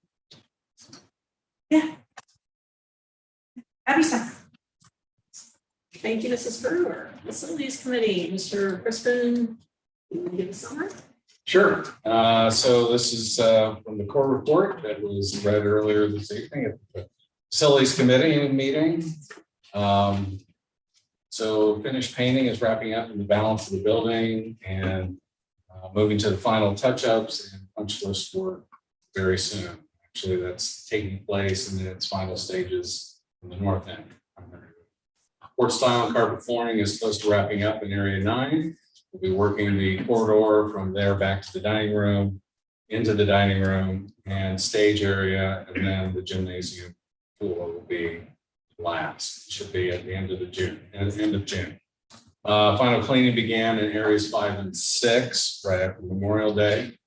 Speaker 5: yeah. Happy summer.
Speaker 2: Thank you, Mrs. Brewer. Facilities Committee, Mr. Crispin, you want to give a summary?
Speaker 7: Sure. So this is from the core report that was read earlier this evening at the Facilities Committee meeting. So finished painting is wrapping up in the balance of the building and moving to the final touch-ups and punch list work very soon. Actually, that's taking place in its final stages in the north end. Porch tile and carpet flooring is close to wrapping up in area 9. We'll be working the corridor from there back to the dining room, into the dining room and stage area, and then the gymnasium floor will be last. It should be at the end of June. Final cleaning began in areas 5 and 6 right after Memorial Day.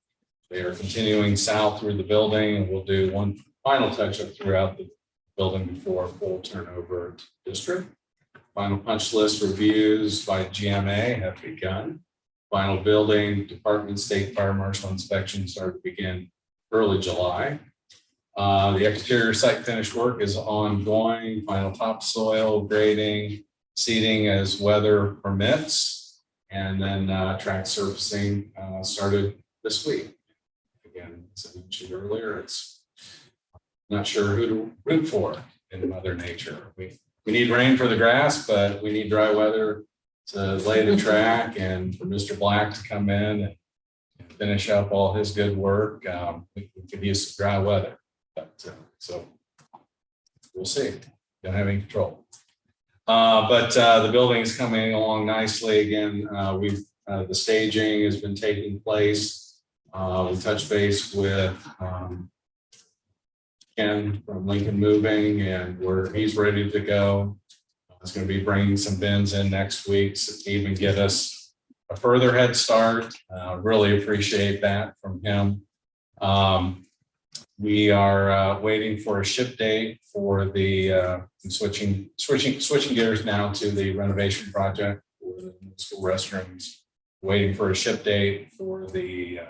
Speaker 7: They are continuing south through the building, and we'll do one final touch up throughout the building before full turnover to district. Final punch list reviews by GMA have begun. Final building department state fire marshal inspection started to begin early July. The exterior site finish work is ongoing. Final topsoil grading, seeding as weather permits, and then track surfacing started this week. Again, as I mentioned earlier, it's not sure who to root for in Mother Nature. We need rain for the grass, but we need dry weather to lay the track and for Mr. Black to come in and finish up all his good work. We could use some dry weather, but so we'll see. Don't have any control. But the building is coming along nicely. Again, the staging has been taking place. We touched base with Ken from Lincoln Moving, and he's ready to go. He's going to be bringing some bins in next week to even get us a further head start. Really appreciate that from him. We are waiting for a ship date for the switching gears now to the renovation project for the school restrooms. Waiting for a ship date for the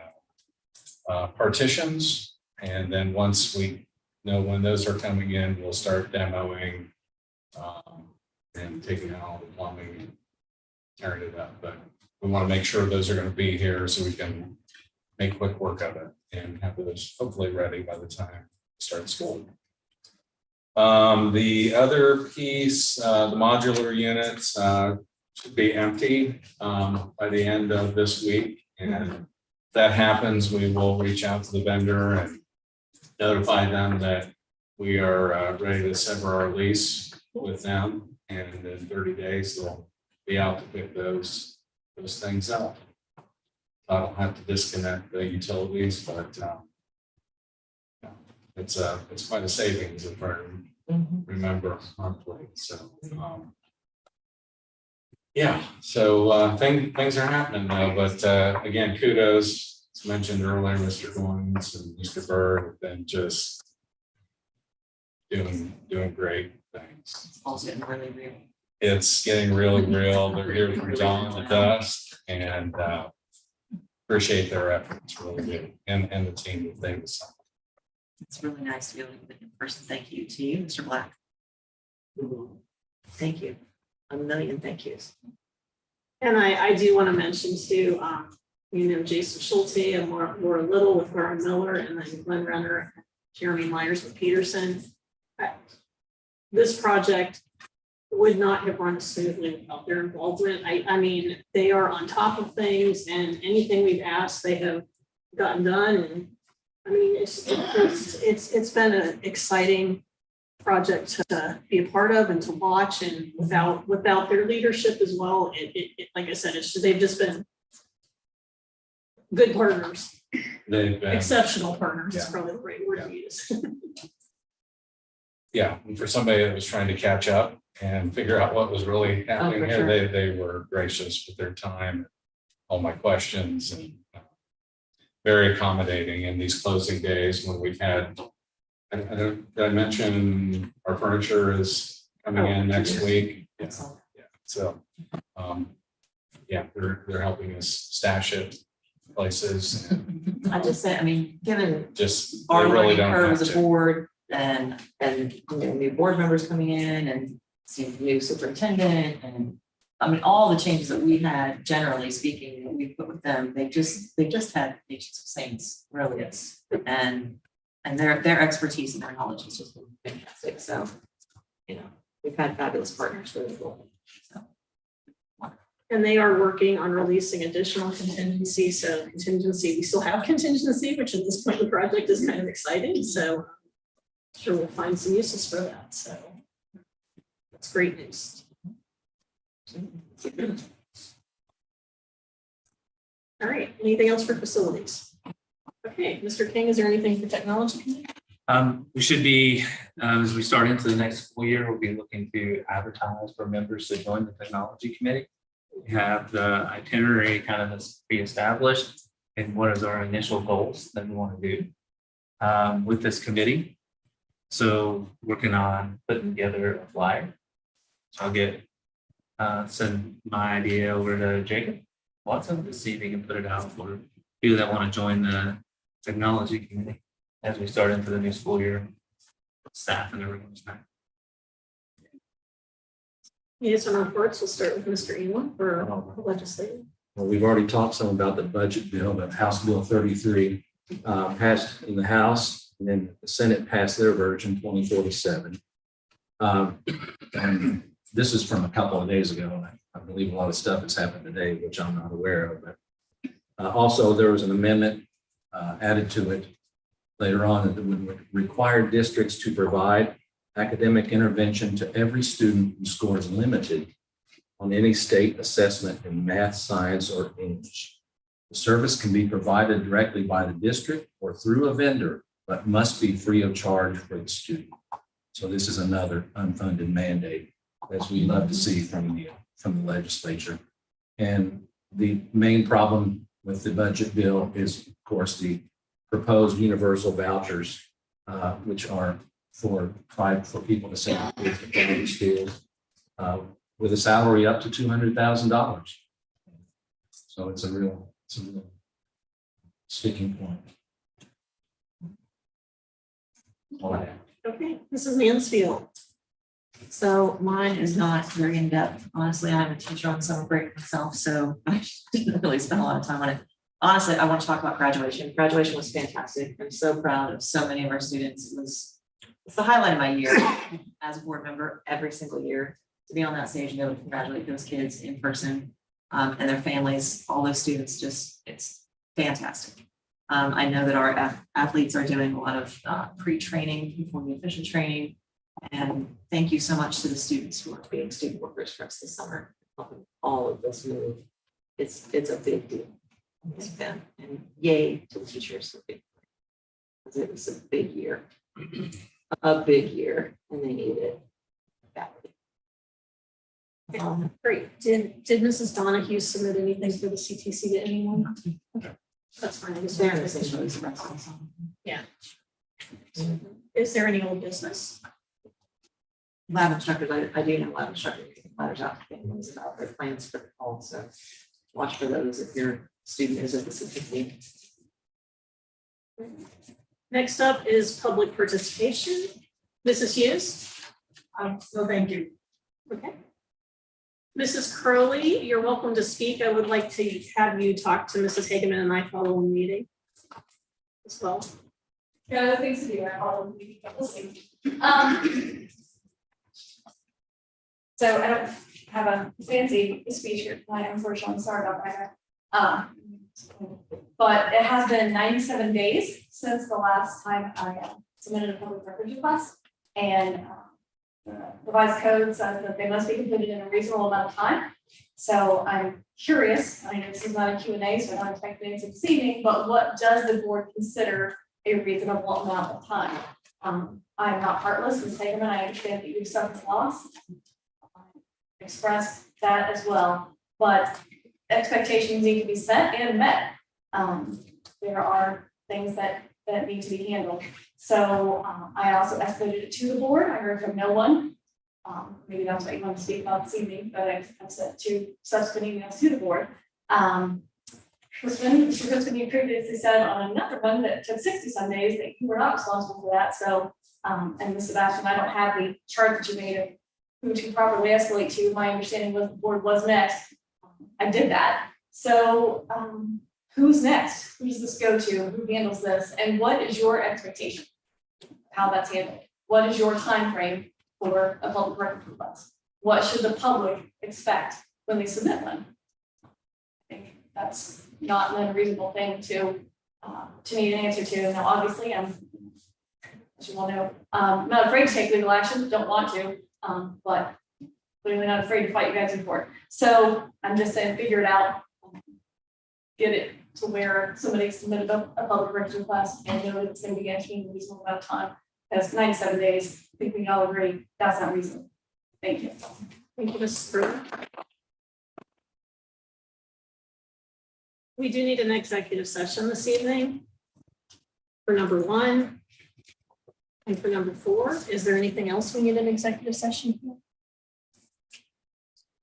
Speaker 7: partitions, and then once we know when those are coming in, we'll start demoing and taking out all the plumbing and tearing it up. But we want to make sure those are going to be here so we can make quick work of it and have those hopefully ready by the time we start school. The other piece, the modular units should be empty by the end of this week. And if that happens, we will reach out to the vendor and notify them that we are ready to sever our lease with them. And in 30 days, they'll be out to pick those things up. I don't have to disconnect the utilities, but it's quite a savings if I remember monthly. So yeah, so things are happening though. But again, kudos, as mentioned earlier, Mr. Goins and Mr. Bird have been just doing great things.
Speaker 1: It's all getting really real.
Speaker 7: It's getting really real. They're here from dawn to dusk, and appreciate their efforts, really do, and the team that they decided.
Speaker 1: It's really nice to be able to give a person thank you to you, Mr. Black. Thank you. A million thank yous.
Speaker 2: And I do want to mention too, Jason Schulte and Laura Little with Laura Miller, and then Glenn Renner, Jeremy Myers with Peterson. This project would not have run smoothly without their involvement. I mean, they are on top of things, and anything we've asked, they have gotten done. And I mean, it's been an exciting project to be a part of and to watch, and without their leadership as well, it like I said, they've just been good partners.
Speaker 7: They've been
Speaker 2: Exceptional partners is
Speaker 7: Yeah.
Speaker 2: probably the right word to use.
Speaker 7: Yeah, and for somebody that was trying to catch up and figure out what was really happening
Speaker 1: for
Speaker 7: here,
Speaker 1: sure.
Speaker 7: they were gracious with their time, all my questions, and very accommodating in these closing days when we've had. Did I mention our furniture is coming in next week? Yeah,
Speaker 1: Excellent.
Speaker 7: yeah. So, yeah, they're helping us stash it places, and
Speaker 1: I just say, I mean, given
Speaker 7: just they
Speaker 1: our
Speaker 7: really
Speaker 1: learning
Speaker 7: don't
Speaker 1: curve
Speaker 7: have
Speaker 1: as a
Speaker 7: to.
Speaker 1: board and new board members coming in and seeing new superintendent, and I mean, all the changes that we've had, generally speaking, that we've put with them, they just had patience of saints, really is. And their expertise and their knowledge has just been fantastic. So, we've had fabulous partners really cool. So.
Speaker 2: And they are working on releasing additional contingency. So we still have contingency, which at this point in the project is kind of exciting. So I'm sure we'll find some uses for that. So that's great news. All right, anything else for facilities? Okay, Mr. King, is there anything for technology committee?
Speaker 6: We should be, as we start into the next school year, we'll be looking to advertise for members to join the technology committee. We have the itinerary kind of be-established and what is our initial goals that we want to do with this committee. So working on putting together a flyer. So I'll send my idea over to Jacob Watson to see if he can put it out for people that want to join the technology committee as we start into the new school year. Staff and everyone's back.
Speaker 2: Yes, on reports, we'll start with Mr. Elam for legislative.
Speaker 8: Well, we've already talked some about the budget bill, but House Bill 33 passed in the House, and then the Senate passed their version 2047. And this is from a couple of days ago. I believe a lot of stuff has happened today, which I'm not aware of. Also, there was an amendment added to it later on that would require districts to provide academic intervention to every student who scores limited on any state assessment in math, science, or English. The service can be provided directly by the district or through a vendor, but must be free of charge for the student. So this is another unfunded mandate, as we love to see from the legislature. And the main problem with the budget bill is, of course, the proposed universal vouchers, which are for people to send kids to private schools with a salary up to $200,000. So it's a real sticking point. All I have.
Speaker 2: Okay, Mrs. Mansfield.
Speaker 1: So mine is not very in-depth. Honestly, I'm a teacher on summer break myself, so I didn't really spend a lot of time on it. Honestly, I want to talk about graduation. Graduation was fantastic. I'm so proud of so many of our students. It's the highlight of my year as a board member every single year, to be on that stage and be able to congratulate those kids in person and their families, all those students. It's fantastic. I know that our athletes are doing a lot of pre-training before the official training. And thank you so much to the students who are being student workers for us this summer. All of this move, it's a big deal. And yay to the teachers. Because it was a big year, and they need it badly.
Speaker 2: Great. Did Mrs. Donahue submit anything for the CTC to anyone? Okay. That's fine.
Speaker 1: It's there in the same place.
Speaker 2: Yeah. Is there any old business?
Speaker 1: Lab instructors, I do know lab instructors, letters out to families about their plans for the fall, so watch for those if your student is at the CTC.
Speaker 2: Next up is public participation. Mrs. Hughes?
Speaker 9: No, thank you.
Speaker 2: Okay. Mrs. Curley, you're welcome to speak. I would like to have you talk to Mrs. Hageman and I follow the meeting as well.
Speaker 9: Yeah, other things to do, I follow the meeting, but we'll see. So I don't have a fancy speech here tonight, unfortunately, sorry about that. But it has been 97 days since the last time I submitted a public records request. And the revised code says that they must be completed in a reasonable amount of time. So I'm curious, I know this is not a Q&A, so I don't expect an answer this evening, but what does the board consider a reasonable amount of time? I am not heartless, Ms. Hageman, I understand that you suffered loss. Expressed that as well, but expectations need to be set and met. There are things that need to be handled. So I also escalated it to the board. I heard from no one. Maybe that's what you want to speak about this evening, but I've sent 2 subsequent emails to the board. Mr. Crispin, you previously said on another one that took 60-some days that you were not responsible for that. So, and Ms. Sebastian, I don't have the chart that you made of who to properly escalate to. My understanding was the board was next. I did that. So who's next? Who does this go to? Who handles this? And what is your expectation of how that's handled? What is your time frame for a public record request? What should the public expect when they submit one? I think that's not an unreasonable thing to need an answer to. Now, obviously, as you all know, I'm not afraid to take legal action, don't want to. But clearly not afraid to fight you guys in court. So I'm just saying, figure it out, get it to where somebody submitted a public records request and know that it's going to be guaranteed in a reasonable amount of time. That's 97 days. I think we all agree that's not reasonable. Thank you.
Speaker 2: Thank you, Mrs. Brewer. We do need an executive session this evening for number 1. And for number 4, is there anything else we need an executive session for?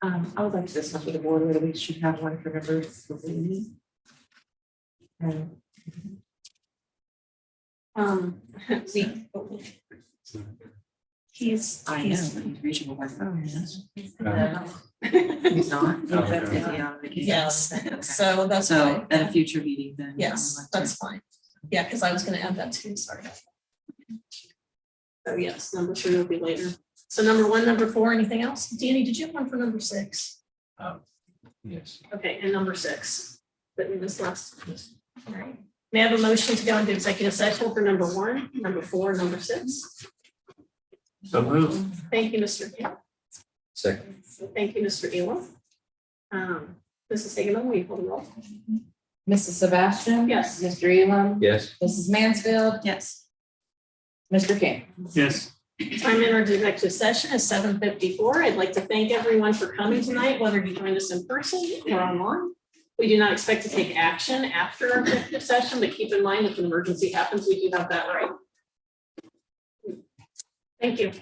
Speaker 1: I would like to discuss with the board whether we should have one for members for the meeting.
Speaker 2: He's
Speaker 1: reachable by phone, yes. He's
Speaker 7: No.
Speaker 1: not.
Speaker 7: No,
Speaker 1: He's
Speaker 7: okay.
Speaker 1: busy on vacation.
Speaker 2: Yes,
Speaker 1: Okay.
Speaker 2: so that's
Speaker 1: So
Speaker 2: fine.
Speaker 1: at a future meeting then.
Speaker 2: Yes, that's fine. Yeah, because I was gonna add that too, sorry. So yes, number 3 will be later. So number 1, number 4, anything else? Danny, did you have one for number 6?
Speaker 8: Yes.
Speaker 2: Okay, and number 6. But in this last, all right. May I have a motion to go into executive session for number 1, number 4, number 6?
Speaker 6: So moved.
Speaker 2: Thank you, Mr. Hill.
Speaker 8: Second.
Speaker 2: Thank you, Mr. Elam. Mrs. Hageman, will you hold the roll?
Speaker 3: Mrs. Sebastian.
Speaker 2: Yes.
Speaker 3: Mr. Elam.
Speaker 8: Yes.
Speaker 3: Mrs. Mansfield.
Speaker 1: Yes.
Speaker 3: Mr. King.
Speaker 6: Yes.
Speaker 2: Time entered executive session is 7:54. I'd like to thank everyone for coming tonight, whether you joined us in person or online. We do not expect to take action after our executive session, but keep in mind if an emergency happens, we do have that right. Thank you.